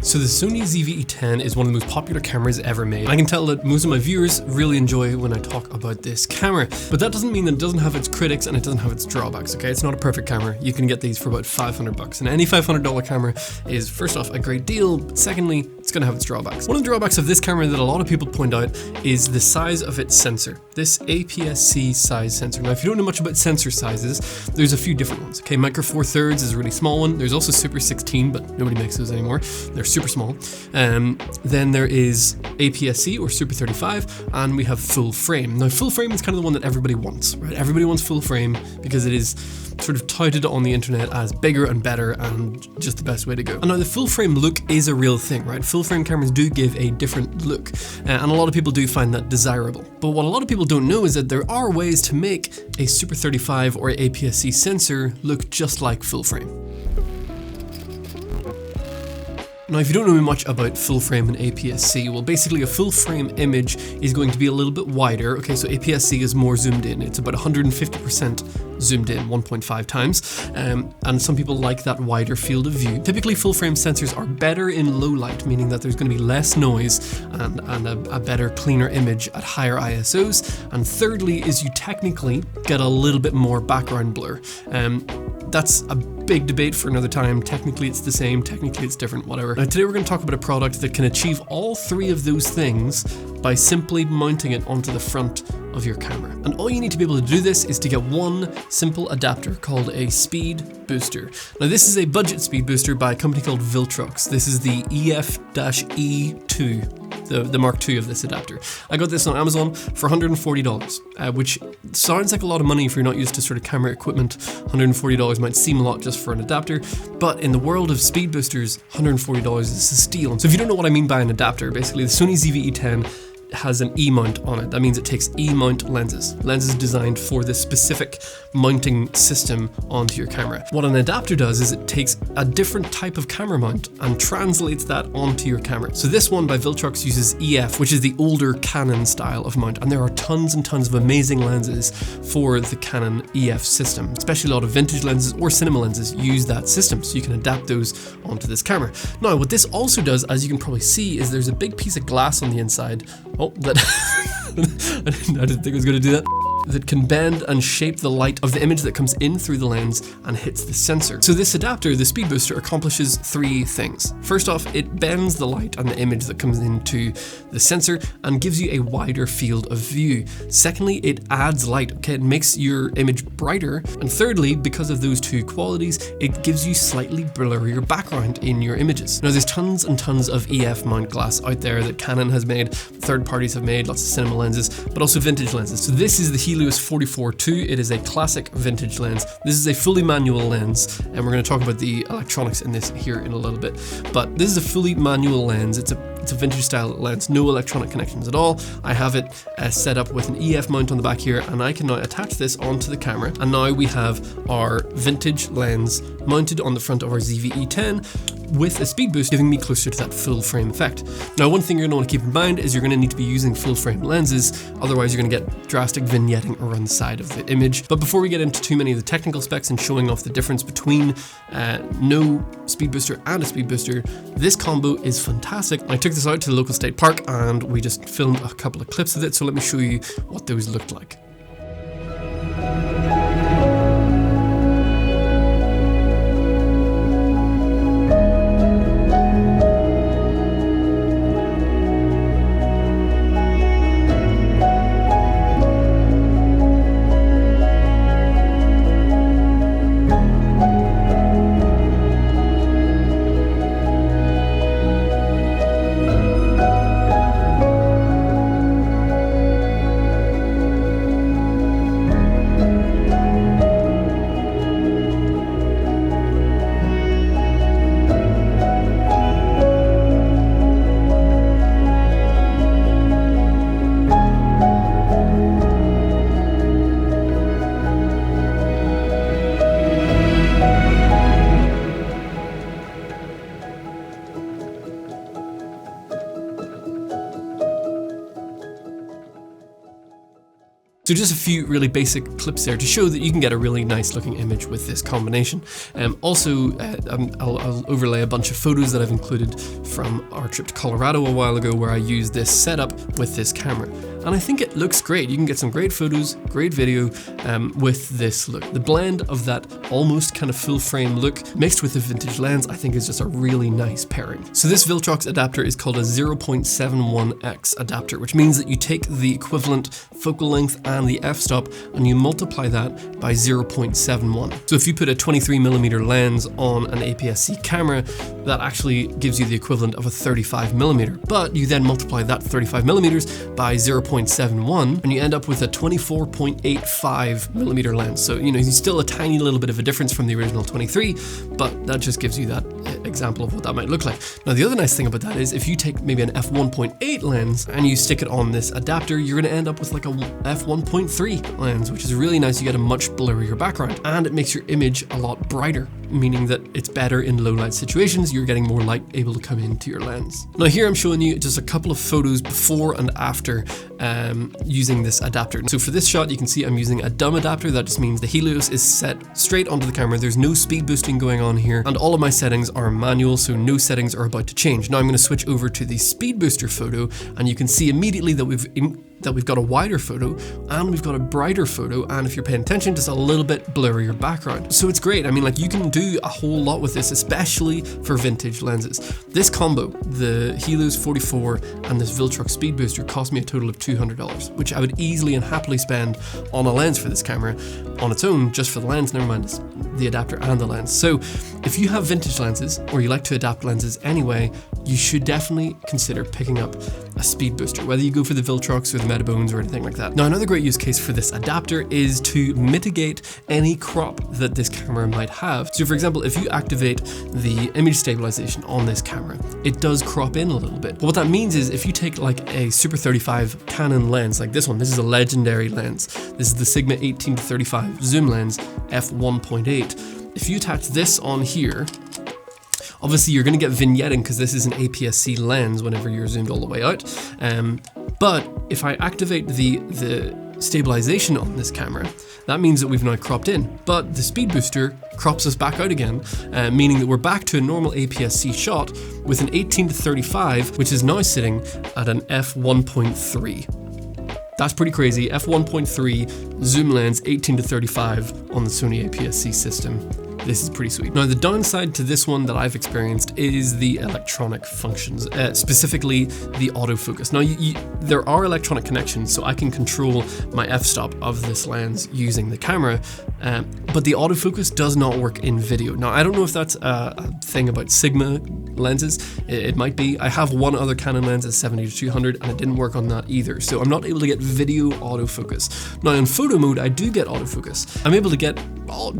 So the Sony ZVE10 is one of the most popular cameras ever made. I can tell that most of my viewers really enjoy when I talk about this camera, but that doesn't mean that it doesn't have its critics and it doesn't have its drawbacks, okay? It's not a perfect camera. You can get these for about $500, and any $500 camera is, first off, a great deal, but secondly, it's gonna have its drawbacks. One of the drawbacks of this camera that a lot of people point out is the size of its sensor, this APS-C size sensor. Now, if you don't know much about sensor sizes, there's a few different ones, okay? Micro Four Thirds is a really small one. There's also Super 16, but nobody makes those anymore. They're super small. Then there is APS-C or Super 35, and we have full frame. Now, full frame is kind of the one that everybody wants, right? Everybody wants full frame because it is sort of touted on the internet as bigger and better and just the best way to go. And now the full frame look is a real thing, right? Full frame cameras do give a different look, and a lot of people do find that desirable. But what a lot of people don't know is that there are ways to make a Super 35 or APS-C sensor look just like full frame. Now, if you don't know much about full frame and APS-C, well, basically a full frame image is going to be a little bit wider. Okay, so APS-C is more zoomed in. It's about 150% zoomed in, 1.5 times. And some people like that wider field of view. Typically, full frame sensors are better in low light, meaning that there's going to be less noise and a better, cleaner image at higher ISOs. And thirdly is you technically get a little bit more background blur. That's a big debate for another time. Technically it's the same, technically it's different, whatever. Now today we're going to talk about a product that can achieve all three of those things by simply mounting it onto the front of your camera. And all you need to be able to do this is to get one simple adapter called a speed booster. Now this is a budget speed booster by a company called Viltrox. This is the EF-E2, the Mark II of this adapter. I got this on Amazon for $140, which sounds like a lot of money if you're not used to sort of camera equipment. $140 might seem a lot just for an adapter, but in the world of speed boosters, $140 is a steal. So if you don't know what I mean by an adapter, basically the Sony ZVE10 has an E-mount on it. That means it takes E-mount lenses designed for this specific mounting system onto your camera. What an adapter does is it takes a different type of camera mount and translates that onto your camera. So this one by Viltrox uses EF, which is the older Canon style of mount, and there are tons and tons of amazing lenses for the Canon EF system, especially a lot of vintage lenses or cinema lenses use that system, so you can adapt those onto this camera. Now, what this also does, as you can probably see, is there's a big piece of glass on the inside. Oh, that I didn't think I was going to do that. That can bend and shape the light of the image that comes in through the lens and hits the sensor. So this adapter, the speed booster, accomplishes three things. First off, it bends the light and the image that comes into the sensor and gives you a wider field of view. Secondly, it adds light, okay? It makes your image brighter. And thirdly, because of those two qualities, it gives you slightly blurrier background in your images. Now, there's tons and tons of EF mount glass out there that Canon has made, third parties have made, lots of cinema lenses, but also vintage lenses. So this is the Helios 44-2. It is a classic vintage lens. This is a fully manual lens, and we're going to talk about the electronics in this here in a little bit. But this is a fully manual lens. It's a vintage style lens, no electronic connections at all. I have it set up with an EF mount on the back here, and I can now attach this onto the camera. And now we have our vintage lens mounted on the front of our ZVE10 with a speed boost, giving me closer to that full frame effect. Now, one thing you're going to want to keep in mind is you're going to need to be using full frame lenses, otherwise you're going to get drastic vignetting around the side of the image. But before we get into too many of the technical specs and showing off the difference between no speed booster and a speed booster, this combo is fantastic. I took this out to the local state park and we just filmed a couple of clips of it, so let me show you what those looked like. So just a few really basic clips there to show that you can get a really nice looking image with this combination. I'll overlay a bunch of photos that I've included from our trip to Colorado a while ago, where I used this setup with this camera. And I think it looks great. You can get some great photos, great video with this look. The blend of that almost kind of full frame look mixed with the vintage lens, I think is just a really nice pairing. So this Viltrox adapter is called a 0.71x adapter, which means that you take the equivalent focal length and the f-stop and you multiply that by 0.71. So if you put a 23mm lens on an APS-C camera, that actually gives you the equivalent of a 35mm, but you then multiply that 35mm by 0.71 and you end up with a 24.85mm lens. So, you know, it's still a tiny little bit of a difference from the original 23, but that just gives you that example of what that might look like. Now, the other nice thing about that is if you take maybe an f1.8 lens and you stick it on this adapter, you're going to end up with like a f1.3 lens, which is really nice. You get a much blurrier background and it makes your image a lot brighter, meaning that it's better in low light situations. You're getting more light able to come into your lens. Now here I'm showing you just a couple of photos before and after using this adapter. So for this shot, you can see I'm using a dumb adapter. That just means the Helios is set straight onto the camera. There's no speed boosting going on here, and all of my settings are manual, so no settings are about to change. Now I'm going to switch over to the speed booster photo, and you can see immediately that we've got a wider photo and we've got a brighter photo, and if you're paying attention, just a little bit blurrier background. So it's great. I mean, like, you can do a whole lot with this, especially for vintage lenses. This combo, the Helios 44 and this Viltrox speed booster, cost me a total of $200, which I would easily and happily spend on a lens for this camera on its own, just for the lens, never mind the adapter and the lens. So if you have vintage lenses or you like to adapt lenses anyway, you should definitely consider picking up a speed booster, whether you go for the Viltrox or the Metabones or anything like that. Now, another great use case for this adapter is to mitigate any crop that this camera might have. So for example, if you activate the image stabilization on this camera, it does crop in a little bit. But what that means is if you take like a Super 35 Canon lens, like this one, this is a legendary lens. This is the Sigma 18-35 zoom lens, f1.8. If you attach this on here, obviously you're going to get vignetting because this is an APS-C lens whenever you're zoomed all the way out. But if I activate the stabilization on this camera, that means that we've now cropped in. But the speed booster crops us back out again, meaning that we're back to a normal APS-C shot with an 18-35, which is now sitting at an f1.3. That's pretty crazy. f1.3 zoom lens, 18-35 on the Sony APS-C system. This is pretty sweet. Now, the downside to this one that I've experienced is the electronic functions, specifically the autofocus. Now, there are electronic connections, so I can control my f-stop of this lens using the camera, but the autofocus does not work in video. Now, I don't know if that's a thing about Sigma lenses. It might be. I have one other Canon lens, a 70-200, and it didn't work on that either, so I'm not able to get video autofocus. Now, in photo mode, I do get autofocus. I'm able to get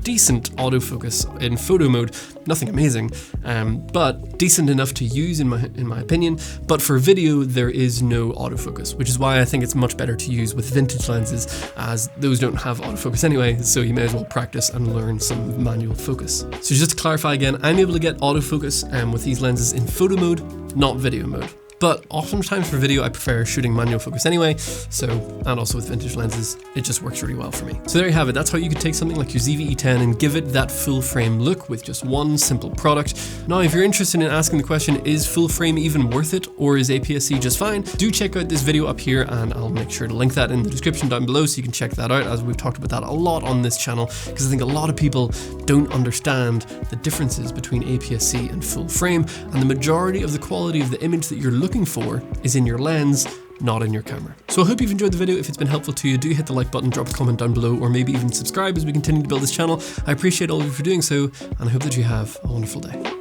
decent autofocus in photo mode, nothing amazing, but decent enough to use in my opinion. But for video, there is no autofocus, which is why I think it's much better to use with vintage lenses, as those don't have autofocus anyway, so you may as well practice and learn some manual focus. So just to clarify again, I'm able to get autofocus with these lenses in photo mode, not video mode. But oftentimes for video, I prefer shooting manual focus anyway, and also with vintage lenses, it just works really well for me. So there you have it. That's how you could take something like your ZVE10 and give it that full frame look with just one simple product. Now, if you're interested in asking the question, is full frame even worth it, or is APS-C just fine? Do check out this video up here, and I'll make sure to link that in the description down below so you can check that out, as we've talked about that a lot on this channel, because I think a lot of people don't understand the differences between APS-C and full frame, and the majority of the quality of the image that you're looking for is in your lens, not in your camera. So I hope you've enjoyed the video. If it's been helpful to you, do hit the like button, drop a comment down below, or maybe even subscribe as we continue to build this channel. I appreciate all of you for doing so, and I hope that you have a wonderful day.